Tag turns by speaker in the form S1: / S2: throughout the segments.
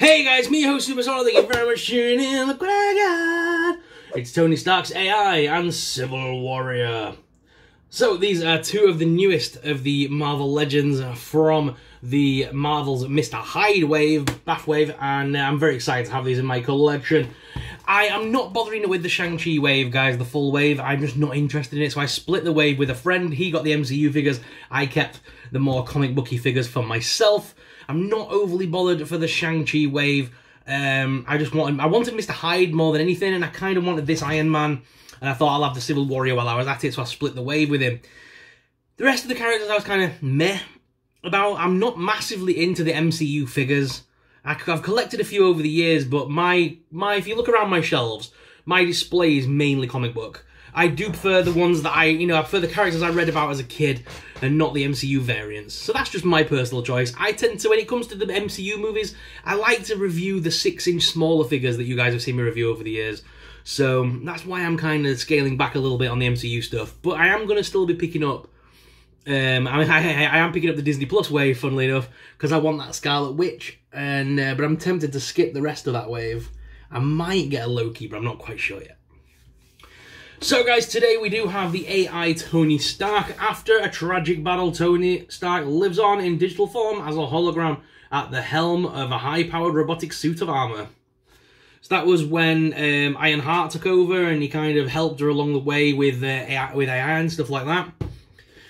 S1: Hey guys, me host Superstar, thank you very much for tuning in. Look what I got! It's Tony Stark's AI and Civil Warrior. So these are two of the newest of the Marvel Legends from the Marvel's Mr. Hyde wave, Bathwave, and I'm very excited to have these in my collection. I am not bothering with the Shang-Chi wave, guys, the full wave. I'm just not interested in it, so I split the wave with a friend. He got the MCU figures, I kept the more comic booky figures for myself. I'm not overly bothered for the Shang-Chi wave. I wanted Mr. Hyde more than anything, and I kind of wanted this Iron Man, and I thought I'll have the Civil Warrior while I was at it, so I split the wave with him. The rest of the characters I was kind of meh about. I'm not massively into the MCU figures. I've collected a few over the years, but if you look around my shelves, my display is mainly comic book. I do prefer the ones that I prefer the characters I read about as a kid and not the MCU variants. So that's just my personal choice. I tend to, when it comes to the MCU movies, I like to review the 6-inch smaller figures that you guys have seen me review over the years. So that's why I'm kind of scaling back a little bit on the MCU stuff. But I am going to still be picking up, I am picking up the Disney Plus wave, funnily enough, because I want that Scarlet Witch. And but I'm tempted to skip the rest of that wave. I might get a Loki, but I'm not quite sure yet. So guys, today we do have the AI Tony Stark. After a tragic battle, Tony Stark lives on in digital form as a hologram at the helm of a high-powered robotic suit of armor. So that was when Ironheart took over, and he kind of helped her along the way with AI and stuff like that.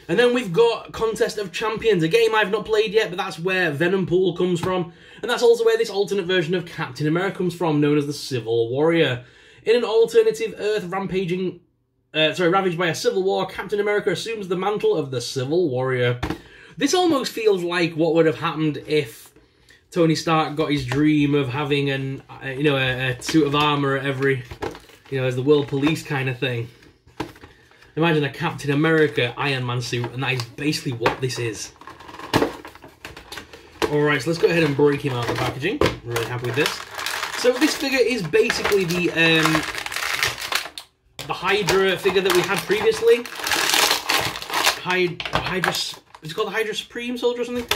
S1: And then we've got Contest of Champions, a game I've not played yet, but that's where Venompool comes from. And that's also where this alternate version of Captain America comes from, known as the Civil Warrior. In an alternative Earth ravaged by a civil war, Captain America assumes the mantle of the Civil Warrior. This almost feels like what would have happened if Tony Stark got his dream of having a suit of armor at every, as the world police kind of thing. Imagine a Captain America Iron Man suit, and that is basically what this is. Alright, so let's go ahead and break him out of the packaging. I'm really happy with this. So this figure is basically the Hydra figure that we had previously. Is it called the Hydra Supreme Soldier or something?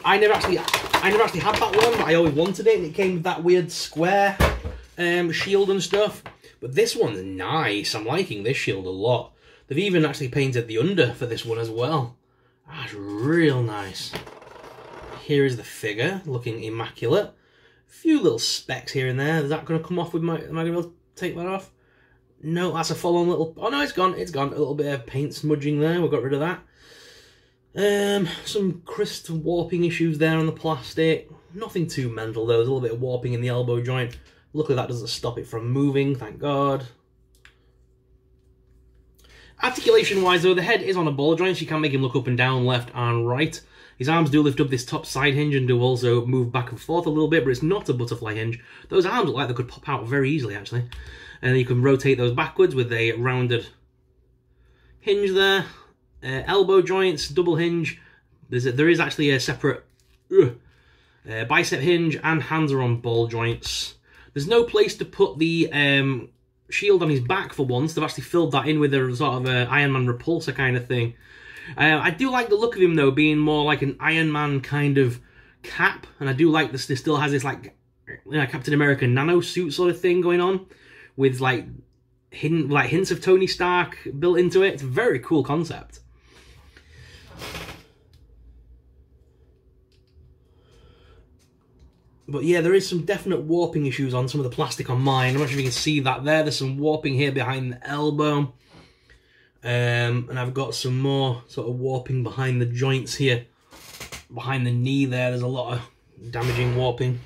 S1: I never actually had that one, but I always wanted it, and it came with that weird square shield and stuff. But this one's nice. I'm liking this shield a lot. They've even actually painted the under for this one as well. That's real nice. Here is the figure, looking immaculate. A few little specks here and there. Is that going to come off with my... Am I going to be able to take that off? No, that's a full-on little... Oh, no, it's gone. It's gone. A little bit of paint smudging there. We've got rid of that. Some crystal warping issues there on the plastic. Nothing too mental, though. There's a little bit of warping in the elbow joint. Luckily, that doesn't stop it from moving, thank God. Articulation-wise, though, the head is on a ball joint, so you can make him look up and down, left and right. His arms do lift up this top side hinge and do also move back and forth a little bit, but it's not a butterfly hinge. Those arms look like they could pop out very easily, actually. And you can rotate those backwards with a rounded hinge there. Elbow joints, double hinge. There is actually a separate bicep hinge, and hands are on ball joints. There's no place to put the shield on his back for once. They've actually filled that in with a sort of Iron Man repulsor kind of thing. I do like the look of him, though, being more like an Iron Man kind of cap. And I do like this still has this, like, Captain America nano suit sort of thing going on. With, like hints of Tony Stark built into it. It's a very cool concept. But yeah, there is some definite warping issues on some of the plastic on mine. I'm not sure if you can see that there. There's some warping here behind the elbow. And I've got some more sort of warping behind the joints here. Behind the knee there, there's a lot of damaging warping.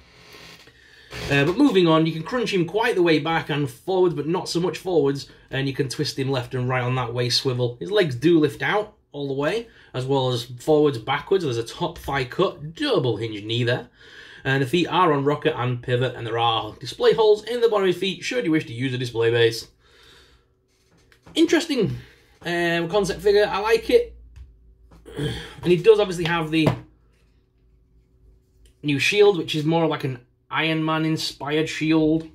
S1: But moving on, you can crunch him quite the way back and forwards, but not so much forwards. And you can twist him left and right on that way swivel. His legs do lift out all the way, as well as forwards, backwards. There's a top thigh cut, double hinge knee there. And the feet are on rocker and pivot, and there are display holes in the bottom of his feet should you wish to use a display base. Interesting concept figure, I like it. And he does obviously have the new shield, which is more like an Iron Man inspired shield.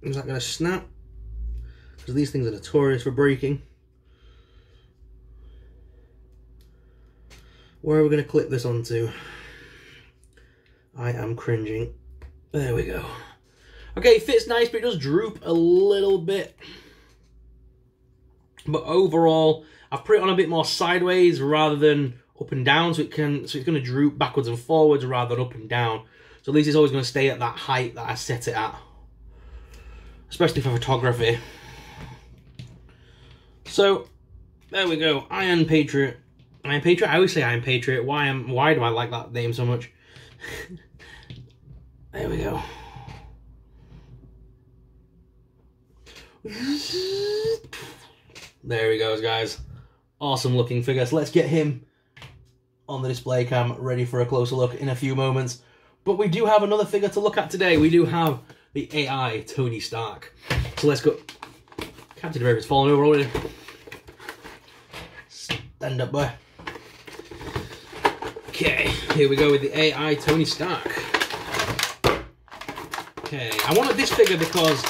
S1: Is that going to snap? Because these things are notorious for breaking. Where are we going to clip this onto? I am cringing. There we go. Okay, it fits nice, but it does droop a little bit. But overall, I've put it on a bit more sideways rather than up and down, so it's going to droop backwards and forwards rather than up and down. So at least it's always going to stay at that height that I set it at, especially for photography. So there we go, Iron Patriot. Iron Patriot. I always say Iron Patriot. Why do I like that name so much? There we go. There he goes, guys. Awesome looking figure. So let's get him on the display cam, ready for a closer look in a few moments. But we do have another figure to look at today. We do have the AI Tony Stark. So let's go. Captain America's falling over already. Stand up, boy. Okay, here we go with the AI Tony Stark. Okay, I wanted this figure because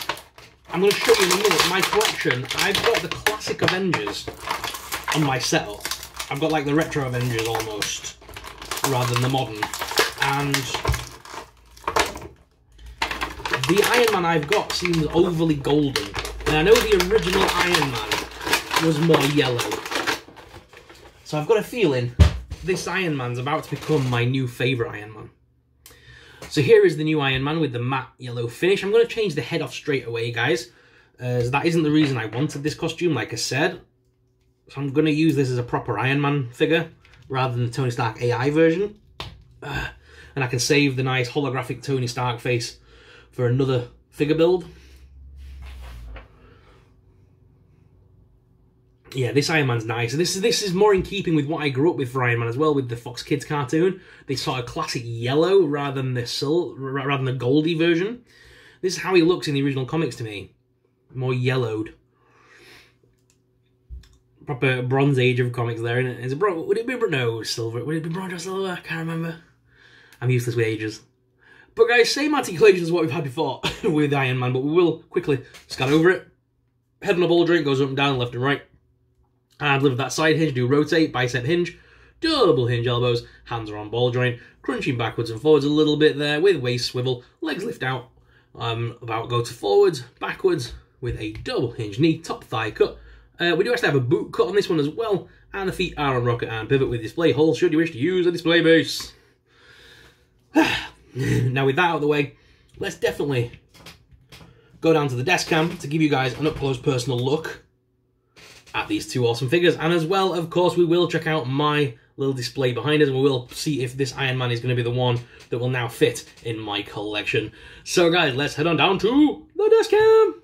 S1: I'm going to show you in a minute my collection. I've got the classic Avengers on my setup. I've got like the retro Avengers almost, rather than the modern. And the Iron Man I've got seems overly golden. And I know the original Iron Man was more yellow. So I've got a feeling this Iron Man's about to become my new favourite Iron Man. So here is the new Iron Man with the matte yellow finish. I'm going to change the head off straight away, guys. As that isn't the reason I wanted this costume, like I said. So I'm going to use this as a proper Iron Man figure, rather than the Tony Stark AI version. And I can save the nice holographic Tony Stark face for another figure build. Yeah, this Iron Man's nice. This is more in keeping with what I grew up with for Iron Man as well, with the Fox Kids cartoon. They sort of classic yellow rather than the goldy version. This is how he looks in the original comics to me, more yellowed. Proper Bronze Age of comics there, isn't it? Is it would it be no silver? Would it be bronze or silver? I can't remember. I'm useless with ages. But guys, same articulation as what we've had before with Iron Man, but we will quickly scan over it. Head on a ball joint, goes up and down, left and right. And lift that side hinge, do rotate, bicep hinge, double hinge elbows, hands are on ball joint, crunching backwards and forwards a little bit there with waist swivel, legs lift out, about go to forwards, backwards with a double hinge knee, top thigh cut. We do actually have a boot cut on this one as well, and the feet are on rocket and pivot with display hole should you wish to use a display base. Now with that out of the way, let's definitely go down to the desk cam to give you guys an up-close personal look at these two awesome figures, and as well, of course, we will check out my little display behind us, and we will see if this Iron Man is going to be the one that will now fit in my collection. So guys, let's head on down to the desk cam.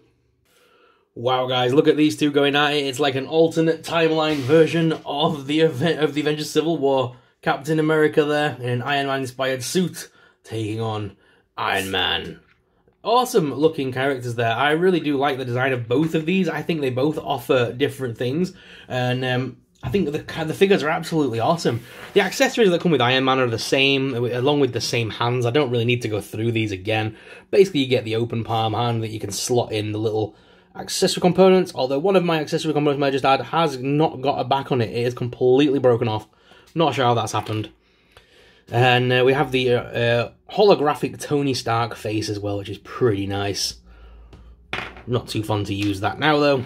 S1: Wow guys, look at these two going at it. It's like an alternate timeline version of the Avengers Civil War. Captain America there in an Iron Man inspired suit taking on Iron Man. Awesome looking characters there. I really do like the design of both of these. I think they both offer different things, and I think the figures are absolutely awesome. The accessories that come with Iron Man are the same, along with the same hands. I don't really need to go through these again. Basically, you get the open palm hand that you can slot in the little accessory components, although one of my accessory components I just had has not got a back on it. It is completely broken off. Not sure how that's happened. And we have the holographic Tony Stark face as well, which is pretty nice. Not too fun to use that now, though.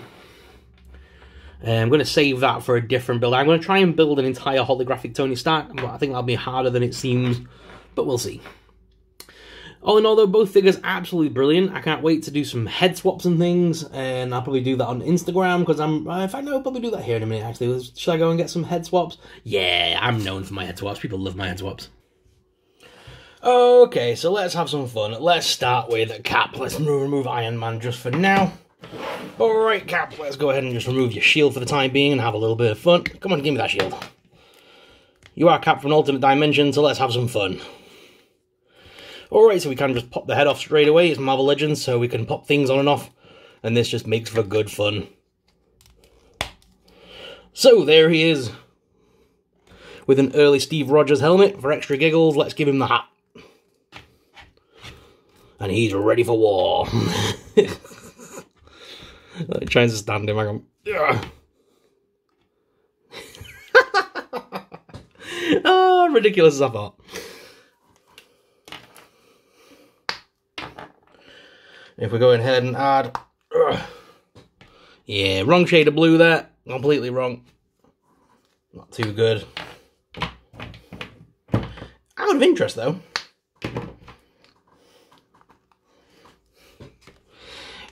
S1: I'm going to save that for a different build. I'm going to try and build an entire holographic Tony Stark, but I think that'll be harder than it seems, but we'll see. All in all, though, both figures are absolutely brilliant. I can't wait to do some head swaps and things, and I'll probably do that on Instagram, because in fact, no, I'll probably do that here in a minute, actually. Should I go and get some head swaps? Yeah, I'm known for my head swaps. People love my head swaps. Okay, so let's have some fun. Let's start with Cap. Let's remove Iron Man just for now. Alright, Cap, let's go ahead and just remove your shield for the time being and have a little bit of fun. Come on, give me that shield. You are Cap from an alternate dimension, so let's have some fun. Alright, so we can just pop the head off straight away. It's Marvel Legends, so we can pop things on and off. And this just makes for good fun. So, there he is. With an early Steve Rogers helmet. For extra giggles, let's give him the hat. And he's ready for war. Trying to stand him, I'm oh, ridiculous as I thought. If we go ahead and add... yeah, wrong shade of blue there. Completely wrong. Not too good. Out of interest, though.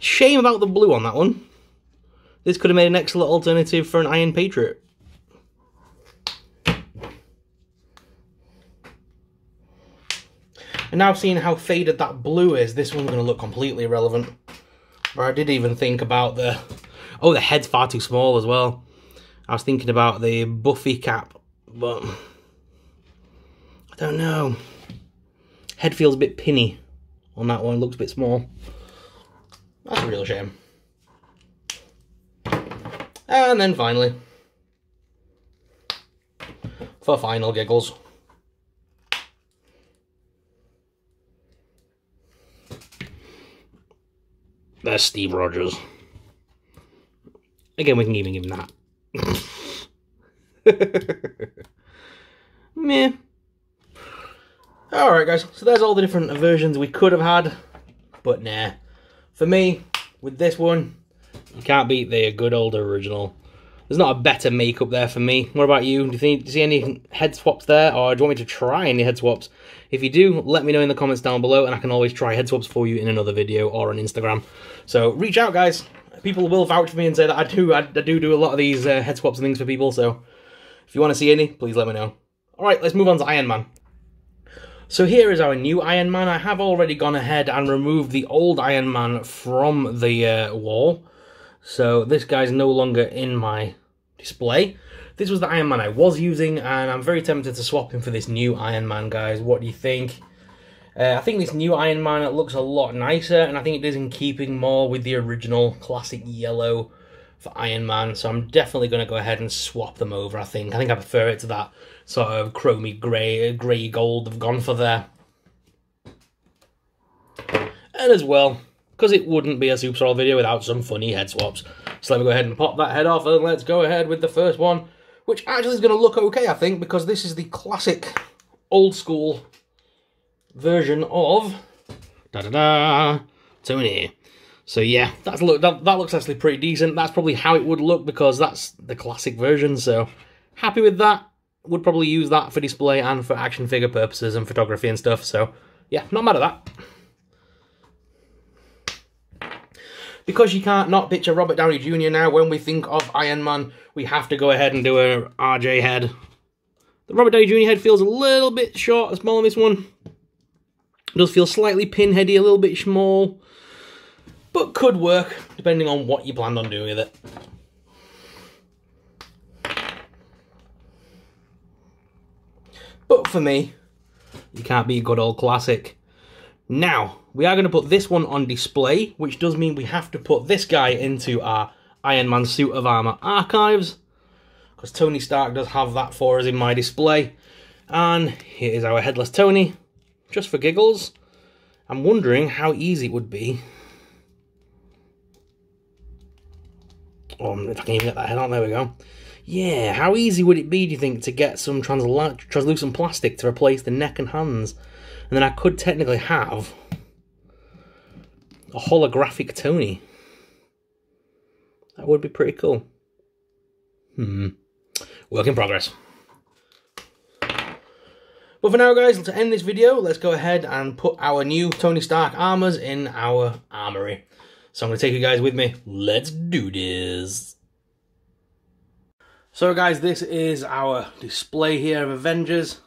S1: Shame about the blue on that one. This could have made an excellent alternative for an Iron Patriot. And now seeing how faded that blue is, this one's going to look completely irrelevant. But I did even think about the... oh, the head's far too small as well. I was thinking about the Buffy cap, but... I don't know. Head feels a bit pinny on that one, looks a bit small. That's a real shame. And then finally, for final giggles, there's Steve Rogers. Again, we can even give him that. Meh. Alright guys, so there's all the different versions we could have had, but nah. For me, with this one, you can't beat the good old original. There's not a better makeup there for me. What about you? Do you see any head swaps there, or do you want me to try any head swaps? If you do, let me know in the comments down below, and I can always try head swaps for you in another video or on Instagram. So reach out, guys. People will vouch for me and say that I do a lot of these head swaps and things for people, so if you want to see any, please let me know. Alright, let's move on to Iron Man. So here is our new Iron Man. I have already gone ahead and removed the old Iron Man from the wall. So this guy's no longer in my display. This was the Iron Man I was using, and I'm very tempted to swap him for this new Iron Man, guys. What do you think? I think this new Iron Man, it looks a lot nicer, and I think it is in keeping more with the original classic yellow for Iron Man. So I'm definitely going to go ahead and swap them over, I think. I prefer it to that sort of chromy grey gold they've gone for there. And as well, because it wouldn't be a Super Soul video without some funny head swaps. So let me go ahead and pop that head off, and let's go ahead with the first one, which actually is going to look okay, I think, because this is the classic old school version of Tony. So yeah, that looks actually pretty decent. That's probably how it would look because that's the classic version, so happy with that. Would probably use that for display and for action figure purposes and photography and stuff, so yeah, not mad at that. Because you can't not picture Robert Downey Jr. now, when we think of Iron Man, we have to go ahead and do a RJ head. The Robert Downey Jr. head feels a little bit short and small on this one. It does feel slightly pinheady, a little bit small, but could work depending on what you planned on doing with it. But for me, you can't beat good old classic. Now, we are going to put this one on display, which does mean we have to put this guy into our Iron Man Suit of Armour archives, because Tony Stark does have that for us in my display. And here is our Headless Tony, just for giggles. I'm wondering how easy it would be. Oh, if I can even get that head on, there we go. Yeah, how easy would it be, do you think, to get some translucent plastic to replace the neck and hands? And then I could technically have a holographic Tony. That would be pretty cool. Work in progress. But for now, guys, to end this video, let's go ahead and put our new Tony Stark armors in our armory. So I'm going to take you guys with me. Let's do this. So guys, this is our display here of Avengers.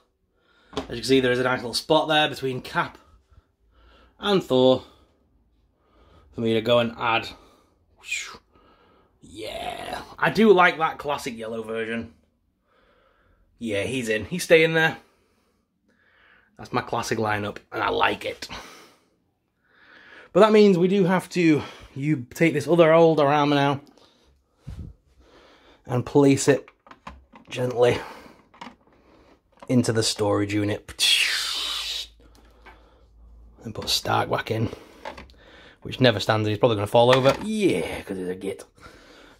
S1: As you can see, there is a nice little spot there between Cap and Thor for me to go and add. Yeah, I do like that classic yellow version. Yeah, he's in. He's staying there. That's my classic lineup, and I like it. But that means we do have to take this other older armor now and place it gently into the storage unit. And put Stark back in, which never stands. He's probably going to fall over. Yeah, because he's a git.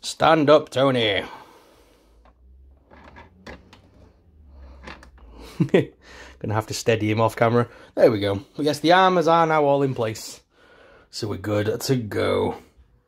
S1: Stand up, Tony. Gonna have to steady him off camera. There we go. But yes, the armors are now all in place. So we're good to go.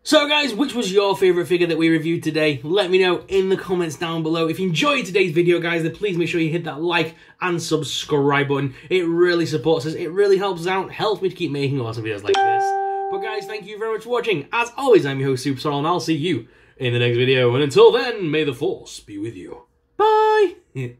S1: So guys, which was your favourite figure that we reviewed today? Let me know in the comments down below. If you enjoyed today's video, guys, then please make sure you hit that like and subscribe button. It really supports us. It really helps us out. Helps me to keep making awesome videos like this. But guys, thank you very much for watching. As always, I'm your host, Superstar, and I'll see you in the next video. And until then, may the Force be with you. Bye!